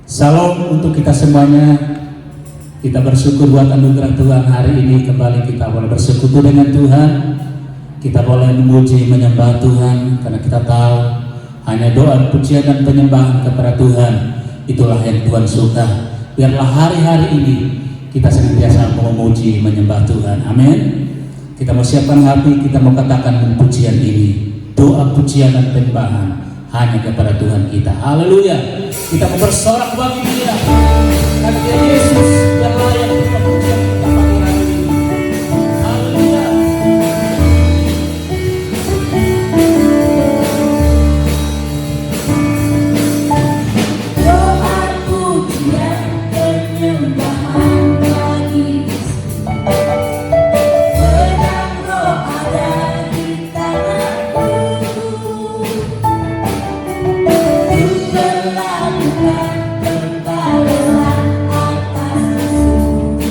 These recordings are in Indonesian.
Salam untuk kita semuanya. Kita bersyukur buat anugerah Tuhan hari ini kembali kita boleh bersekutu dengan Tuhan. Kita boleh memuji menyembah Tuhan karena kita tahu hanya doa, pujian dan penyembahan kepada Tuhan itulah yang Tuhan suka. Biarlah hari-hari ini kita senantiasa memuji menyembah Tuhan. Amin. Kita mau siapkan hati, kita mau katakan pujian ini, doa, pujian dan penyembahan hanya kepada Tuhan kita. Haleluya. Kita mau bersorak bagi Dia karena Dia Yesus yang layak untuk pujian kita pagi hari ini. Haleluya. Doa, pujian, penyembahan bagi Yesus. Pedang Roh ada di tanganku. Ku berlakukan pembalasan atas musuh.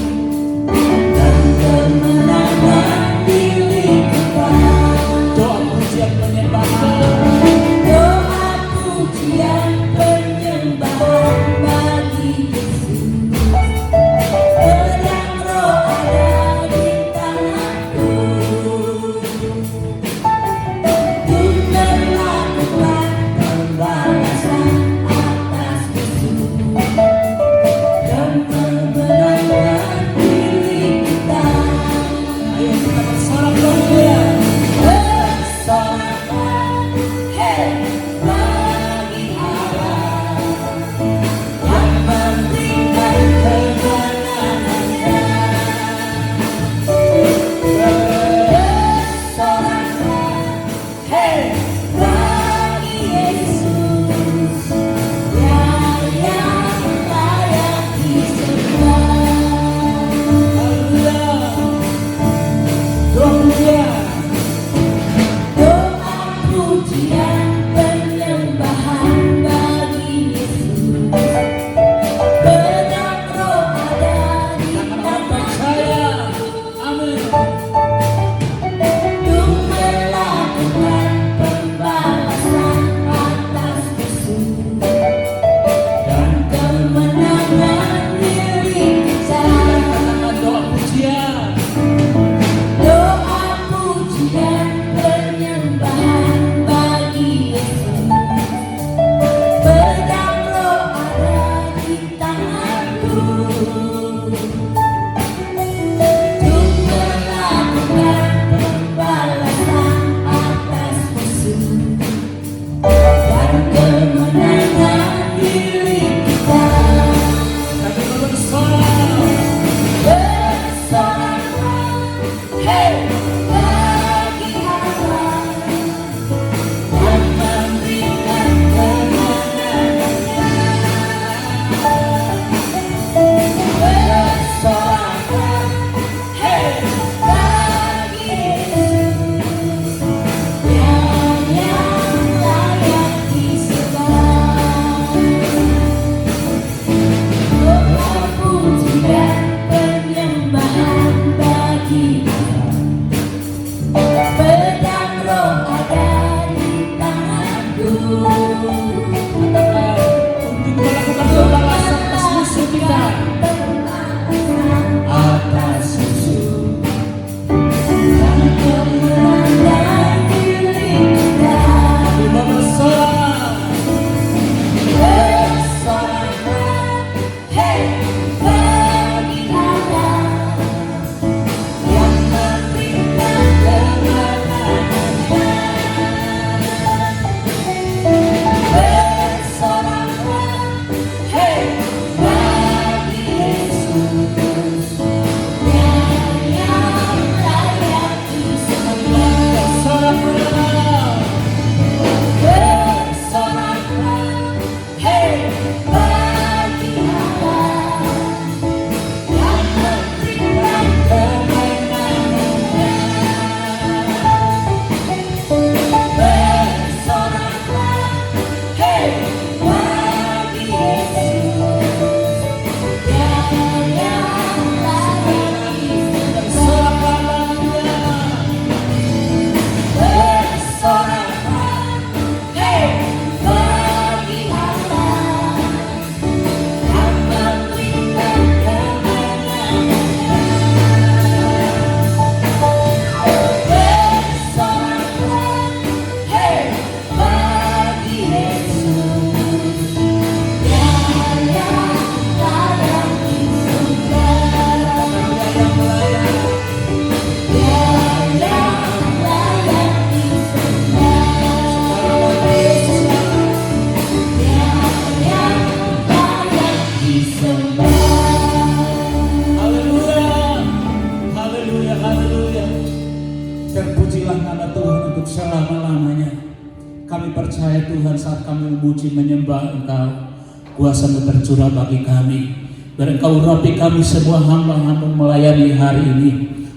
kami percaya Tuhan saat kami memuji menyembah Engkau, kuasa-Mu tercurah bagi kami. Biar Engkau urapi kami semua hamba-hamba melayani hari ini,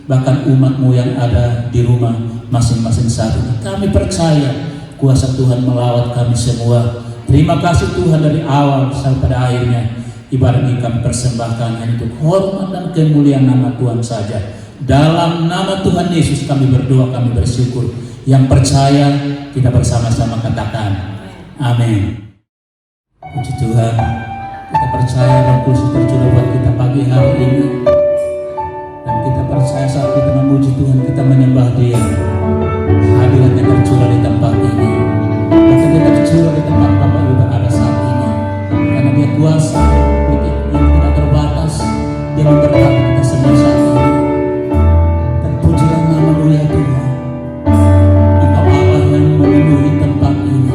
bahkan umat-Mu yang ada di rumah masing-masing saat ini. Kami percaya kuasa Tuhan melawat kami semua. Terima kasih Tuhan dari awal sampai pada akhirnya. Ibadah ini kami persembahkan hanya untuk hormat dan kemuliaan nama Tuhan saja. Dalam nama Tuhan Yesus kami berdoa, kami bersyukur. Yang percaya kita bersama-sama katakan amin. Puji Tuhan, kita percaya Roh Kudus tercurah buat kita pagi hari ini. Dan kita percaya saat kita memuji Tuhan, kita menyembah Dia, hadiratnya tercurah di tempat ini. Dan kita tercurah di tempat Bapak Ibu berada saat ini. Karena Dia kuasa yang tidak terbatas. Dia memberkati kita semua saat ini. Terpujilah nama-Mu ya Tuhan. Engkau Allah yang memenuhi tempat ini.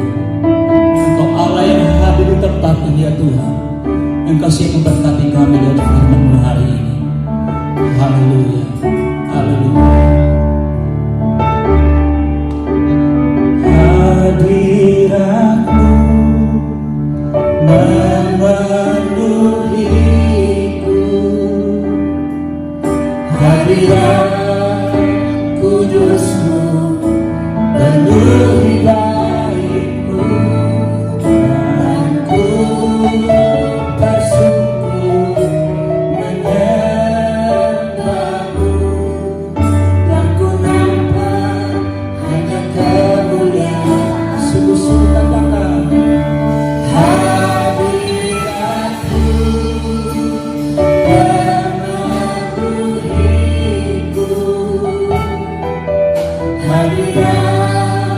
Engkau Allah yang hadir di tempat ini ya Tuhan. Engkau siap memberkati kami dari firman-Mu hari ini. Haleluya, haleluya. Hadirat-Mu memenuhiku, hadirat Kudus-Mu penuhi baik-Mu, dan ku bersyukur menyembah-Mu, dan ku nampak hanya kemuliaan. Sungguh-sungguh katakan hadirat-Mu memenuhiku, hadirat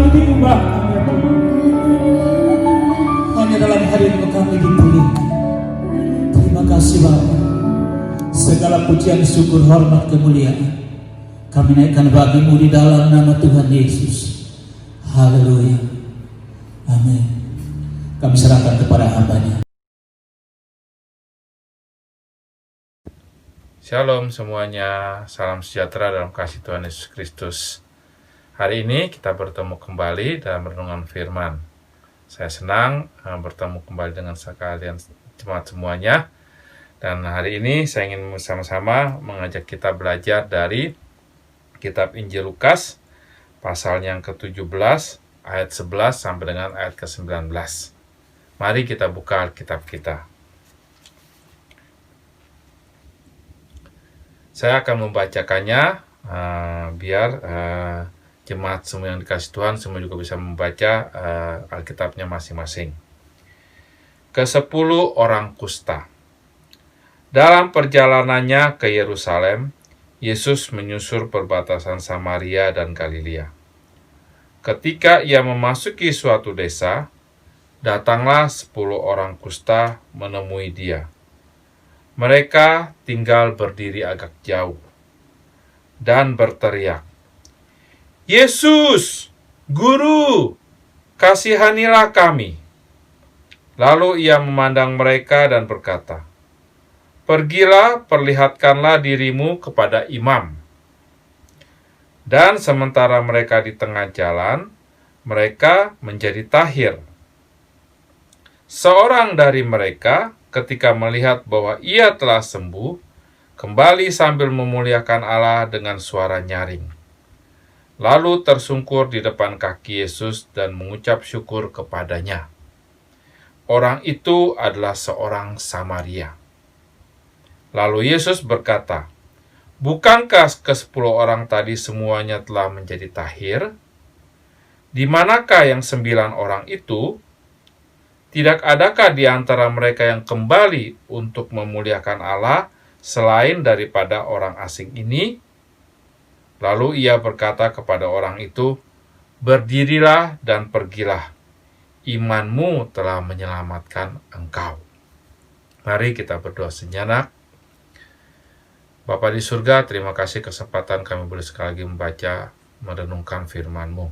kami diubahkan ya Tuhan. Hanya dalam hari-Mu kami dipulihkan. Terima kasih Bapa. Segala pujian, syukur, hormat, kemuliaan kami naikkan bagi-Mu di dalam nama Tuhan Yesus. Haleluya. Amin. Kami serahkan kepada hamba-Nya. Shalom semuanya, salam sejahtera dalam kasih Tuhan Yesus Kristus. Hari ini kita bertemu kembali dalam renungan firman. Saya senang bertemu kembali dengan sekalian jemaat semuanya. Dan hari ini saya ingin bersama-sama mengajak kita belajar dari kitab Injil Lukas, pasal yang ke-17, ayat 11 sampai dengan ayat ke-19. Mari kita buka Alkitab kita. Saya akan membacakannya biar jemaat semua yang dikasih Tuhan semua juga bisa membaca Alkitabnya masing-masing. Ke-10 orang kusta. Dalam perjalanannya ke Yerusalem, Yesus menyusur perbatasan Samaria dan Galilea. Ketika ia memasuki suatu desa, datanglah 10 orang kusta menemui dia. Mereka tinggal berdiri agak jauh dan berteriak, "Yesus, Guru, kasihanilah kami." Lalu ia memandang mereka dan berkata, "Pergilah, perlihatkanlah dirimu kepada imam." Dan sementara mereka di tengah jalan, mereka menjadi tahir. Seorang dari mereka, ketika melihat bahwa ia telah sembuh, kembali sambil memuliakan Allah dengan suara nyaring. Lalu tersungkur di depan kaki Yesus dan mengucap syukur kepadanya. Orang itu adalah seorang Samaria. Lalu Yesus berkata, "Bukankah ke-10 orang tadi semuanya telah menjadi tahir? Di manakah yang 9 orang itu? Tidak adakah di antara mereka yang kembali untuk memuliakan Allah selain daripada orang asing ini?" Lalu ia berkata kepada orang itu, "Berdirilah dan pergilah. Imanmu telah menyelamatkan engkau." Mari kita berdoa sejenak. Bapa di surga, terima kasih kesempatan kami boleh sekali lagi membaca, merenungkan firman-Mu.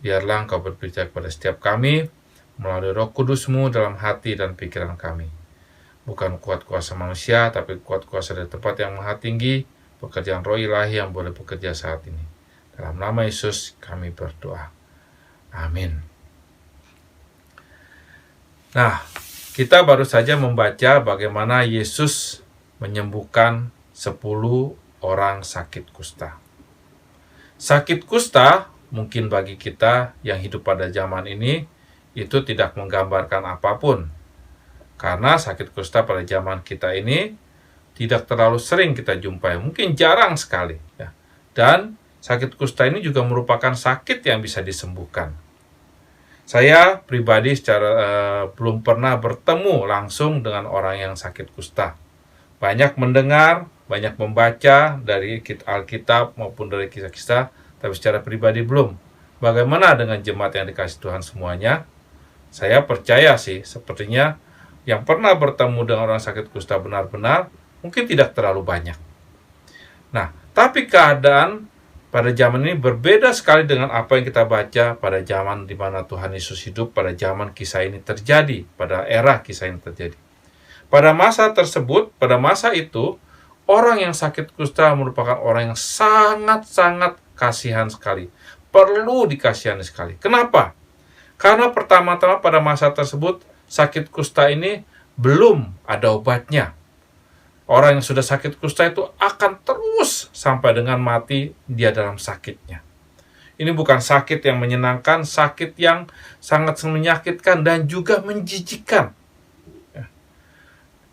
Biarlah Engkau berbicara kepada setiap kami, melalui Roh Kudus-Mu dalam hati dan pikiran kami. Bukan kuat kuasa manusia, tapi kuat kuasa dari tempat yang maha tinggi, pekerjaan Roh Ilahi yang boleh bekerja saat ini. Dalam nama Yesus kami berdoa. Amin. Nah, kita baru saja membaca bagaimana Yesus menyembuhkan 10 orang sakit kusta. Sakit kusta mungkin bagi kita yang hidup pada zaman ini itu tidak menggambarkan apapun. Karena sakit kusta pada zaman kita ini tidak terlalu sering kita jumpai, mungkin jarang sekali. Ya. Dan sakit kusta ini juga merupakan sakit yang bisa disembuhkan. Saya pribadi belum pernah bertemu langsung dengan orang yang sakit kusta. Banyak mendengar, banyak membaca dari Alkitab maupun dari kisah-kisah, tapi secara pribadi belum. Bagaimana dengan jemaat yang dikasih Tuhan semuanya? Saya percaya sih, sepertinya yang pernah bertemu dengan orang sakit kusta benar-benar mungkin tidak terlalu banyak. Nah, tapi keadaan pada zaman ini berbeda sekali dengan apa yang kita baca pada zaman di mana Tuhan Yesus hidup, pada zaman kisah ini terjadi, pada era kisah ini terjadi. Pada masa tersebut, pada masa itu, orang yang sakit kusta merupakan orang yang sangat-sangat kasihan sekali. Perlu dikasihani sekali. Kenapa? Karena pertama-tama pada masa tersebut, sakit kusta ini belum ada obatnya. Orang yang sudah sakit kusta itu akan terus sampai dengan mati dia dalam sakitnya. Ini bukan sakit yang menyenangkan, sakit yang sangat menyakitkan dan juga menjijikkan.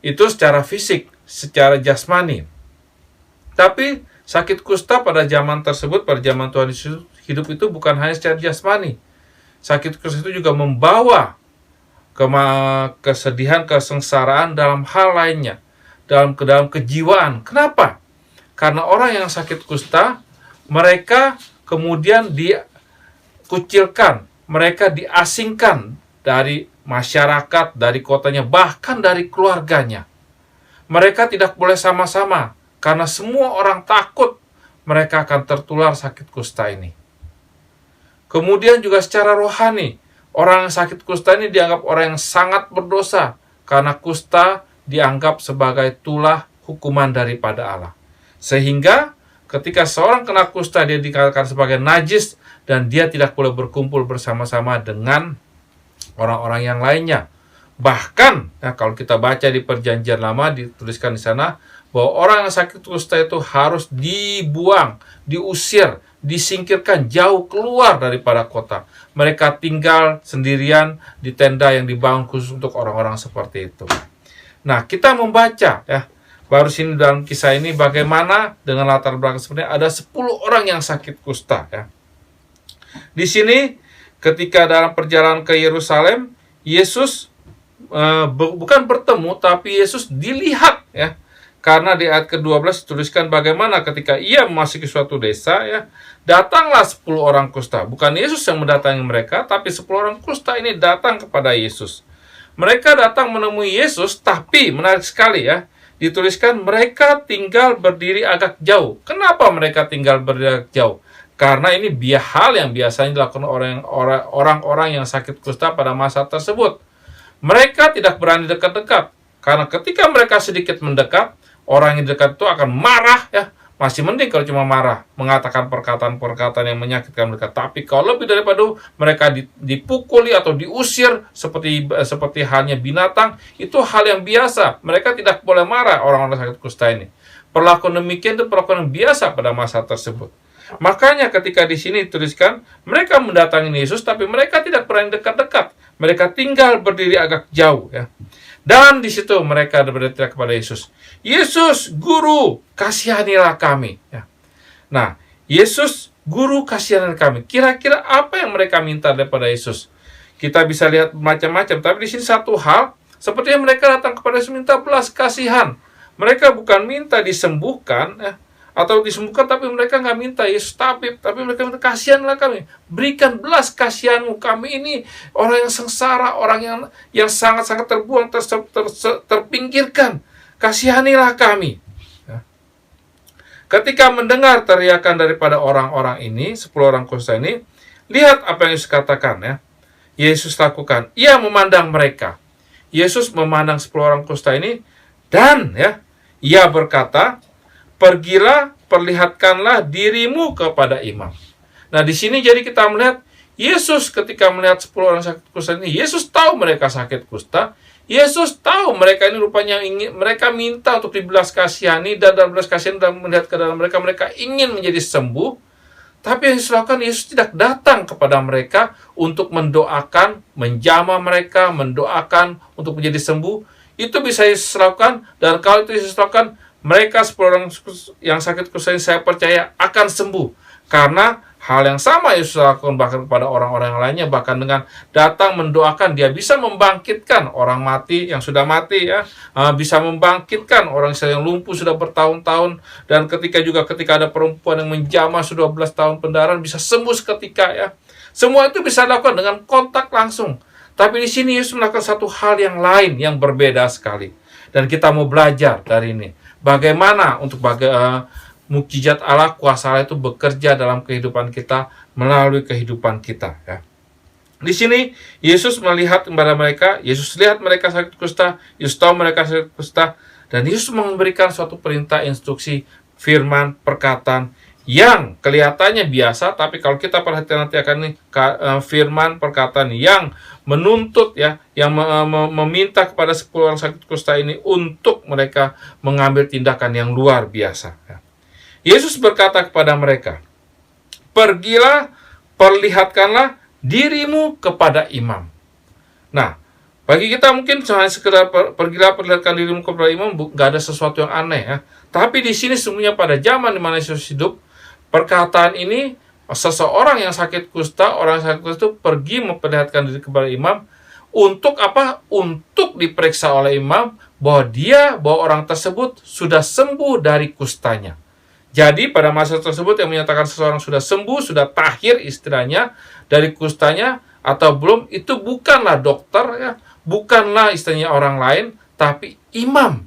Itu secara fisik, secara jasmani. Tapi sakit kusta pada zaman tersebut, pada zaman Tuhan Yesus hidup itu bukan hanya secara jasmani. Sakit kusta itu juga membawa kesedihan, kesengsaraan dalam hal lainnya, dalam kejiwaan. Kenapa? Karena orang yang sakit kusta, mereka kemudian dikucilkan, mereka diasingkan dari masyarakat, dari kotanya, bahkan dari keluarganya. Mereka tidak boleh sama-sama, karena semua orang takut mereka akan tertular sakit kusta ini. Kemudian juga secara rohani, orang yang sakit kusta ini dianggap orang yang sangat berdosa, karena kusta dianggap sebagai tulah hukuman daripada Allah. Sehingga ketika seorang kena kusta, dia dikatakan sebagai najis, dan dia tidak boleh berkumpul bersama-sama dengan orang-orang yang lainnya. Bahkan, kalau kita baca di Perjanjian Lama, dituliskan di sana bahwa orang yang sakit kusta itu harus dibuang, diusir, disingkirkan jauh keluar daripada kota. Mereka tinggal sendirian di tenda yang dibangun khusus untuk orang-orang seperti itu. Nah, kita membaca baru sini dalam kisah ini bagaimana dengan latar belakang sebenarnya ada 10 orang yang sakit kusta Di sini ketika dalam perjalanan ke Yerusalem, Yesus bukan bertemu, tapi Yesus dilihat Karena di ayat ke-12 dituliskan bagaimana ketika ia memasuki suatu desa datanglah 10 orang kusta. Bukan Yesus yang mendatangi mereka, tapi 10 orang kusta ini datang kepada Yesus. Mereka datang menemui Yesus, tapi menarik sekali dituliskan mereka tinggal berdiri agak jauh. Kenapa mereka tinggal berdiri agak jauh? Karena ini hal yang biasanya dilakukan orang-orang yang sakit kusta pada masa tersebut. Mereka tidak berani dekat-dekat. Karena ketika mereka sedikit mendekat, orang yang dekat itu akan marah Masih mending kalau cuma marah, mengatakan perkataan-perkataan yang menyakitkan mereka. Tapi kalau lebih daripada mereka dipukuli atau diusir seperti halnya binatang, itu hal yang biasa. Mereka tidak boleh marah orang-orang sakit kusta ini. Perlakuan demikian itu perlakuan yang biasa pada masa tersebut. Makanya ketika di sini dituliskan, mereka mendatangi Yesus, tapi mereka tidak berani dekat-dekat. Mereka tinggal berdiri agak jauh Dan di situ mereka berteriak kepada Yesus, Yesus, Guru, kasihanilah kami. Nah, Yesus, Guru, kasihanilah kami. Kira-kira apa yang mereka minta daripada Yesus? Kita bisa lihat macam-macam, tapi di sini satu hal, sepertinya mereka datang kepada Yesus minta belas kasihan. Mereka bukan minta disembuhkan, atau disembuhkan, tapi mereka nggak minta Yesus tabib, tapi mereka minta kasihanlah kami, berikan belas kasihanmu, kami ini orang yang sengsara, orang yang sangat-sangat terbuang, terpinggirkan, kasihanilah kami. Ketika mendengar teriakan daripada orang-orang ini, 10 orang kusta ini, lihat apa yang Yesus katakan Yesus lakukan, ia memandang mereka. Yesus memandang 10 orang kusta ini, dan ia berkata, pergilah, perlihatkanlah dirimu kepada imam. Nah, di sini jadi kita melihat Yesus ketika melihat 10 orang sakit kusta ini, Yesus tahu mereka sakit kusta. Yesus tahu mereka ini rupanya mereka minta untuk dibelas kasihani, dan dalam belas kasihan dan melihat ke dalam mereka ingin menjadi sembuh. Tapi yang Yesus lakukan, Yesus tidak datang kepada mereka untuk mendoakan, menjamah mereka, mendoakan untuk menjadi sembuh. Itu bisa Yesus lakukan, dan kalau itu Yesus lakukan, mereka 10 orang yang sakit kusta ini saya percaya akan sembuh. Karena hal yang sama Yesus lakukan bahkan kepada orang-orang yang lainnya, bahkan dengan datang mendoakan, dia bisa membangkitkan orang mati yang sudah mati bisa membangkitkan orang yang lumpuh sudah bertahun-tahun, dan ketika ada perempuan yang menjamah sudah 12 tahun pendarahan bisa sembuh seketika Semua itu bisa dilakukan dengan kontak langsung. Tapi di sini Yesus melakukan satu hal yang lain yang berbeda sekali. Dan kita mau belajar dari ini. Bagaimana untuk mukjizat Allah, kuasa Allah itu bekerja dalam kehidupan kita, melalui kehidupan kita Di sini Yesus melihat kepada mereka, Yesus lihat mereka sakit kusta, Yesus tahu mereka sakit kusta, dan Yesus memberikan suatu perintah, instruksi, firman, perkataan yang kelihatannya biasa, tapi kalau kita perhatikan nanti akan ini firman, perkataan yang menuntut yang meminta kepada 10 orang sakit kusta ini untuk mereka mengambil tindakan yang luar biasa. Yesus berkata kepada mereka, pergilah, perlihatkanlah dirimu kepada imam. Nah, bagi kita mungkin hanya sekedar pergilah, perlihatkan dirimu kepada imam, nggak ada sesuatu yang aneh Tapi di sini semuanya pada zaman di mana Yesus hidup, perkataan ini, seseorang yang sakit kusta, orang yang sakit kusta itu pergi memperlihatkan diri kepada imam. Untuk apa? Untuk diperiksa oleh imam bahwa orang tersebut sudah sembuh dari kustanya. Jadi pada masa tersebut yang menyatakan seseorang sudah sembuh, sudah tahir istilahnya dari kustanya atau belum, itu bukanlah dokter ya, bukanlah istilahnya orang lain, tapi imam.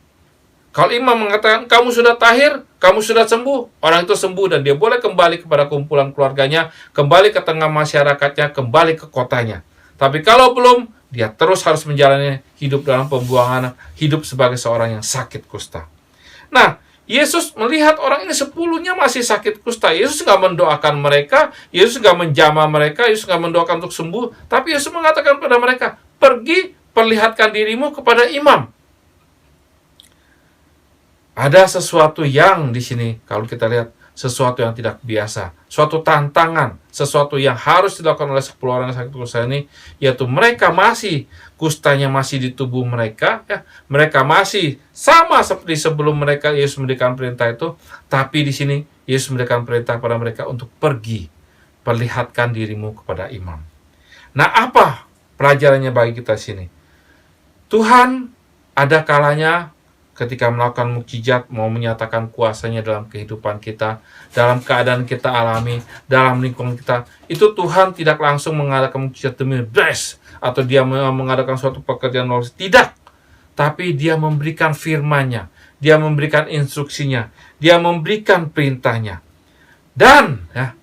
Kalau imam mengatakan kamu sudah tahir, kamu sudah sembuh, orang itu sembuh dan dia boleh kembali kepada kumpulan keluarganya, kembali ke tengah masyarakatnya, kembali ke kotanya. Tapi kalau belum, dia terus harus menjalani hidup dalam pembuangan, hidup sebagai seorang yang sakit kusta. Nah, Yesus melihat orang ini 10-nya masih sakit kusta. Yesus nggak mendoakan mereka, Yesus nggak menjamah mereka, Yesus nggak mendoakan untuk sembuh. Tapi Yesus mengatakan pada mereka, pergi perlihatkan dirimu kepada imam. Ada sesuatu yang di sini, kalau kita lihat, sesuatu yang tidak biasa, suatu tantangan, sesuatu yang harus dilakukan oleh 10 orang yang sakit kusta ini, yaitu mereka masih, kustanya masih di tubuh mereka, ya, mereka masih sama seperti sebelum mereka Yesus memberikan perintah itu, tapi di sini Yesus memberikan perintah kepada mereka untuk pergi, perlihatkan dirimu kepada imam. Nah, apa pelajarannya bagi kita sini? Tuhan ada kalanya ketika melakukan mukjizat, mau menyatakan kuasanya dalam kehidupan kita, dalam keadaan kita alami, dalam lingkungan kita, itu Tuhan tidak langsung mengadakan mukjizat demi bless, atau dia mengadakan suatu pekerjaan luar biasa. Tidak. Tapi dia memberikan firman-Nya, dia memberikan instruksinya, dia memberikan perintahnya. Dan ya,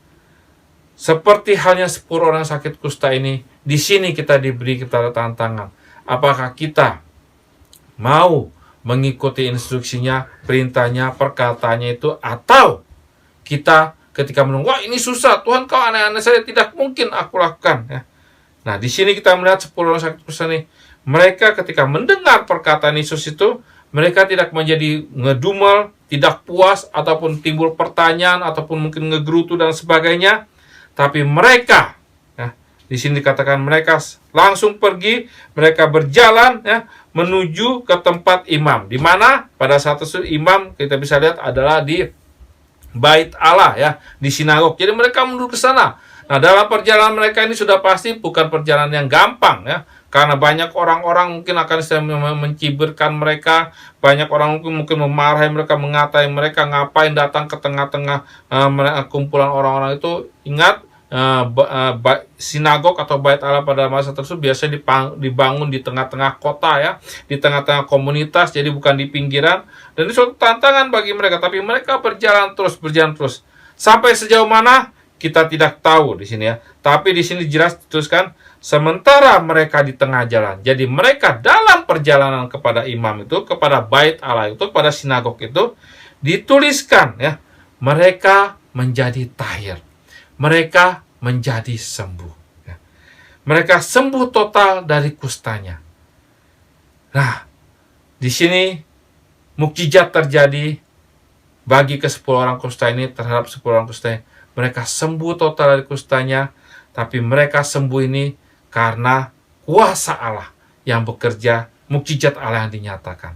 seperti halnya 10 orang sakit kusta ini, di sini kita diberi kita tantangan. Apakah kita mau mengikuti instruksinya, perintahnya, perkataannya itu, atau kita ketika menunggu, wah ini susah, Tuhan kau aneh-aneh saja, tidak mungkin aku lakukan. Ya. Nah, di sini kita melihat 10 orang sakit kusta ini, mereka ketika mendengar perkataan Yesus itu, mereka tidak menjadi ngedumel, tidak puas, ataupun timbul pertanyaan, ataupun mungkin ngegerutu dan sebagainya, tapi mereka, ya, di sini dikatakan mereka langsung pergi, mereka berjalan ya, menuju ke tempat imam. Di mana pada saat itu imam kita bisa lihat adalah di Bait Allah ya, di sinagog. Jadi mereka menuju ke sana. Nah, dalam perjalanan mereka ini sudah pasti bukan perjalanan yang gampang ya. Karena banyak orang-orang mungkin akan mencibirkan mereka, banyak orang mungkin memarahi mereka, mengatai mereka, ngapain datang ke tengah-tengah kumpulan orang-orang itu. Ingat, sinagog atau bait Allah pada masa tersebut biasanya dibangun di tengah-tengah kota ya, di tengah-tengah komunitas, jadi bukan di pinggiran, dan ini suatu tantangan bagi mereka. Tapi mereka berjalan terus sampai sejauh mana kita tidak tahu di sini ya. Tapi di sini jelas dituliskan sementara mereka di tengah jalan. Jadi mereka dalam perjalanan kepada imam itu, kepada bait Allah itu, kepada sinagog itu, dituliskan ya, mereka menjadi tahir. Mereka menjadi sembuh. Ya. Mereka sembuh total dari kustanya. Nah, di sini mukjizat terjadi bagi ke-10 orang kusta ini terhadap 10 orang kusta ini. Mereka sembuh total dari kustanya, tapi mereka sembuh ini karena kuasa Allah yang bekerja, mukjizat Allah yang dinyatakan.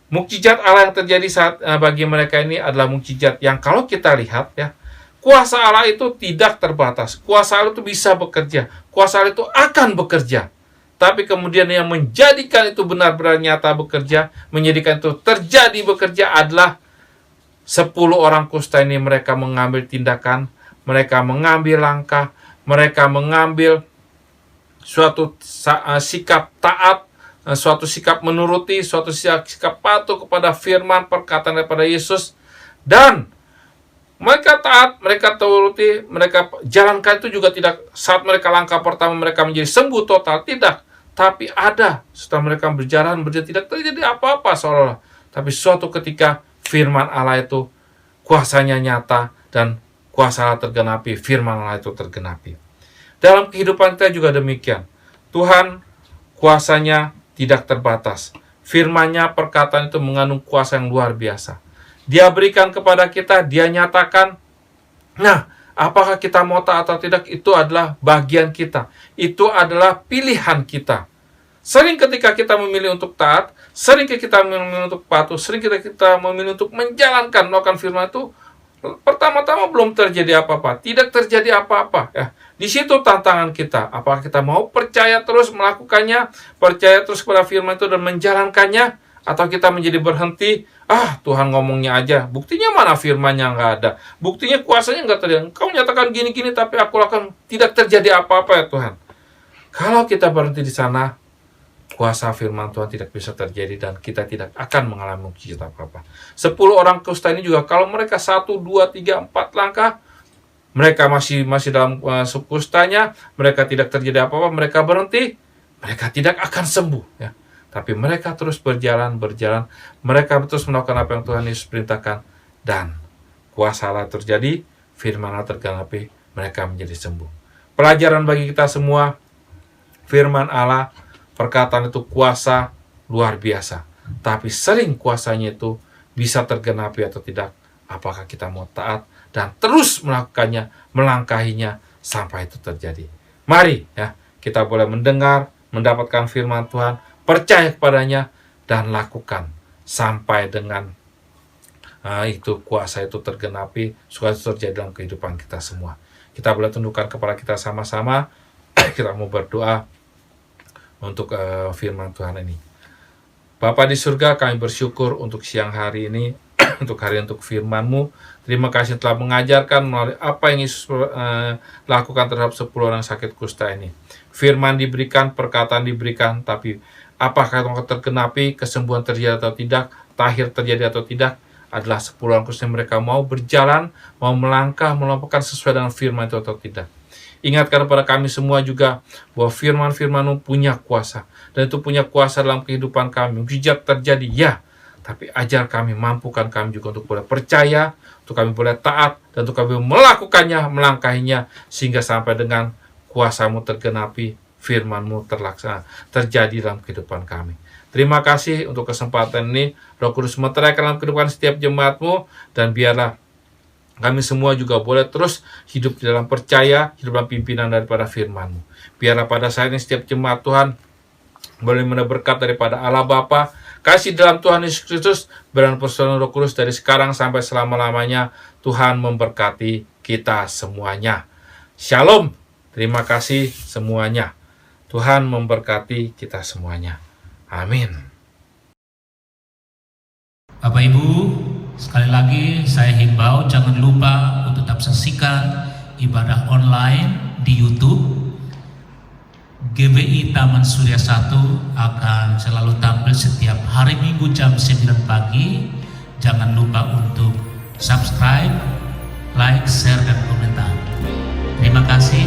Mukjizat Allah yang terjadi saat bagi mereka ini adalah mukjizat yang kalau kita lihat ya, kuasa Allah itu tidak terbatas. Kuasa Allah itu bisa bekerja. Kuasa Allah itu akan bekerja. Tapi kemudian yang menjadikan itu benar-benar nyata bekerja, menjadikan itu terjadi bekerja adalah 10 orang kusta ini. Mereka mengambil tindakan, mereka mengambil langkah, mereka mengambil suatu sikap taat, suatu sikap menuruti, suatu sikap patuh kepada firman perkataan daripada Yesus. Dan mereka taat, mereka turuti, mereka jalankan itu juga tidak saat mereka langkah pertama mereka menjadi sembuh total, tidak. Tapi ada setelah mereka berjalan tidak terjadi apa-apa seolah-olah. Tapi suatu ketika firman Allah itu kuasanya nyata dan kuasa Allah tergenapi, firman Allah itu tergenapi. Dalam kehidupan kita juga demikian. Tuhan kuasanya tidak terbatas. Firman-Nya, perkataan itu mengandung kuasa yang luar biasa. Dia berikan kepada kita, dia nyatakan. Nah, apakah kita mau taat atau tidak, itu adalah bagian kita. Itu adalah pilihan kita. Sering ketika kita memilih untuk taat, sering ketika kita memilih untuk patuh, sering kita memilih untuk menjalankan, melakukan firman itu, pertama-tama belum terjadi apa-apa, tidak terjadi apa-apa. Ya. Di situ tantangan kita. Apakah kita mau percaya terus melakukannya, percaya terus kepada firman itu dan menjalankannya, Atau kita menjadi berhenti, Tuhan ngomongnya aja, buktinya mana firman-Nya nggak ada, buktinya kuasanya nggak terjadi. Engkau nyatakan gini-gini tapi aku lakukan, tidak terjadi apa-apa ya Tuhan. Kalau kita berhenti di sana, kuasa firman Tuhan tidak bisa terjadi dan kita tidak akan mengalami mukjizat apa-apa. 10 orang kusta ini juga, kalau mereka 1, 2, 3, 4 langkah, mereka masih dalam kustanya, mereka tidak terjadi apa-apa, mereka berhenti, mereka tidak akan sembuh ya. Tapi mereka terus berjalan, mereka terus melakukan apa yang Tuhan Yesus perintahkan, dan kuasa Allah terjadi, firman Allah tergenapi, mereka menjadi sembuh. Pelajaran bagi kita semua, firman Allah, perkataan itu kuasa luar biasa. Tapi sering kuasanya itu bisa tergenapi atau tidak, apakah kita mau taat dan terus melakukannya, melangkahinya sampai itu terjadi. Mari ya, kita boleh mendengar, mendapatkan firman Tuhan, percaya kepadanya, dan lakukan sampai dengan itu kuasa itu tergenapi, supaya itu terjadi dalam kehidupan kita semua. Kita boleh tundukkan kepala kita sama-sama. Kita mau berdoa untuk firman Tuhan ini. Bapa di surga, kami bersyukur untuk siang hari ini, untuk firman-Mu. Terima kasih telah mengajarkan melalui apa yang Yesus lakukan terhadap 10 orang sakit kusta ini. Firman diberikan, perkataan diberikan, tapi apakah tergenapi, kesembuhan terjadi atau tidak, tahir terjadi atau tidak, adalah 10 orang kusta yang mereka mau berjalan, mau melangkah, melakukan sesuai dengan firman itu atau tidak. Ingatkan kepada kami semua juga bahwa firman-firman-Mu punya kuasa, dan itu punya kuasa dalam kehidupan kami. Mukjizat terjadi, ya, tapi ajar kami, mampukan kami juga untuk boleh percaya, untuk kami boleh taat, dan untuk kami melakukannya, melangkahinya, sehingga sampai dengan kuasa-Mu tergenapi, firman-Mu terlaksana, terjadi dalam kehidupan kami. Terima kasih untuk kesempatan ini. Roh Kudus meteraikan dalam kehidupan setiap jemaat-Mu, dan biarlah kami semua juga boleh terus hidup di dalam percaya, hidup dalam pimpinan daripada firman-Mu. Biarlah pada saat ini setiap jemaat Tuhan boleh menerima berkat daripada Allah Bapa, kasih dalam Tuhan Yesus Kristus, dan persekutuan Roh Kudus dari sekarang sampai selama-lamanya. Tuhan memberkati kita semuanya. Shalom. Terima kasih semuanya. Tuhan memberkati kita semuanya. Amin. Bapak Ibu, sekali lagi saya himbau jangan lupa untuk tetap saksikan ibadah online di YouTube. GBI Taman Surya 1 akan selalu tampil setiap hari Minggu jam 9 pagi. Jangan lupa untuk subscribe, like, share, dan komentar. Terima kasih.